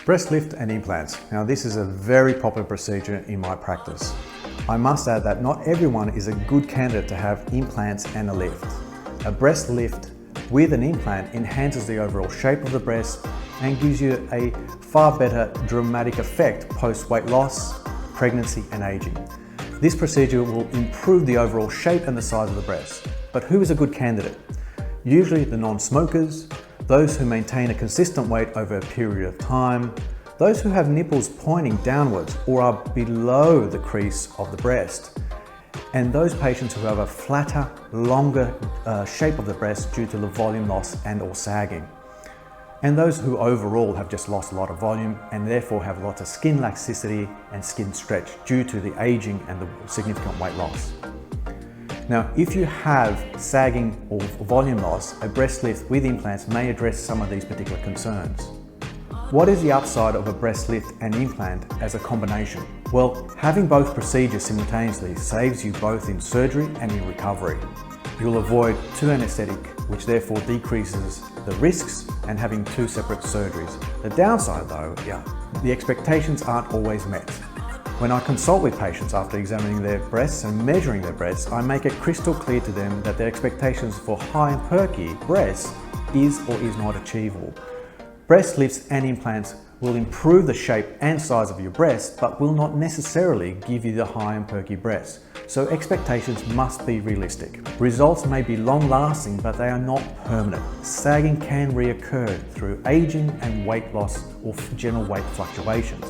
Breast lift and implants. Now this is a very popular procedure in my practice. I must add that not everyone is a good candidate to have implants and a lift. A breast lift with an implant enhances the overall shape of the breast and gives you a far better dramatic effect post weight loss, pregnancy and aging. This procedure will improve the overall shape and the size of the breast. But who is a good candidate? Usually the non-smokers, those who maintain a consistent weight over a period of time, those who have nipples pointing downwards or are below the crease of the breast, and those patients who have a flatter, longer shape of the breast due to the volume loss and or sagging. And those who overall have just lost a lot of volume and therefore have lots of skin laxicity and skin stretch due to the aging and the significant weight loss. Now, if you have sagging or volume loss, a breast lift with implants may address some of these particular concerns. What is the upside of a breast lift and implant as a combination? Well, having both procedures simultaneously saves you both in surgery and in recovery. You'll avoid two anesthetic, which therefore decreases the risks and having two separate surgeries. The downside though, the expectations aren't always met. When I consult with patients after examining their breasts and measuring their breasts, I make it crystal clear to them that their expectations for high and perky breasts is or is not achievable. Breast lifts and implants will improve the shape and size of your breast, but will not necessarily give you the high and perky breasts. So expectations must be realistic. Results may be long-lasting, but they are not permanent. Sagging can reoccur through aging and weight loss or general weight fluctuations.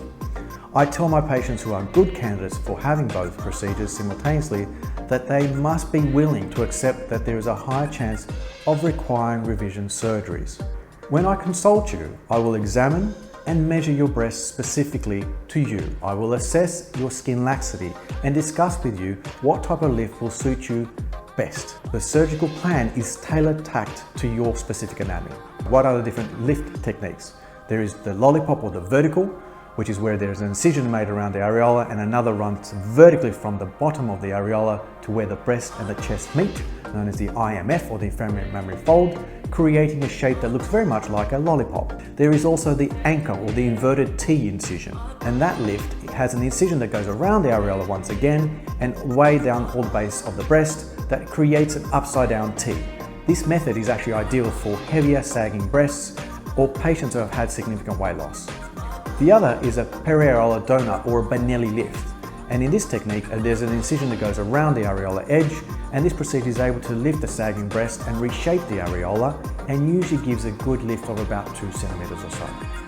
I tell my patients who are good candidates for having both procedures simultaneously that they must be willing to accept that there is a high chance of requiring revision surgeries. When I consult you, I will examine and measure your breasts specifically to you. I will assess your skin laxity and discuss with you what type of lift will suit you best. The surgical plan is tailor-tacked to your specific anatomy. What are the different lift techniques? There is the lollipop or the vertical, which is where there's an incision made around the areola and another runs vertically from the bottom of the areola to where the breast and the chest meet, known as the IMF or the inferior mammary fold, creating a shape that looks very much like a lollipop. There is also the anchor or the inverted T incision, and that lift has an incision that goes around the areola once again and way down all the base of the breast that creates an upside down T. This method is actually ideal for heavier sagging breasts or patients who have had significant weight loss. The other is a periareolar donut or a Benelli lift. And in this technique, there's an incision that goes around the areola edge, and this procedure is able to lift the sagging breast and reshape the areola, and usually gives a good lift of about 2 centimeters or so.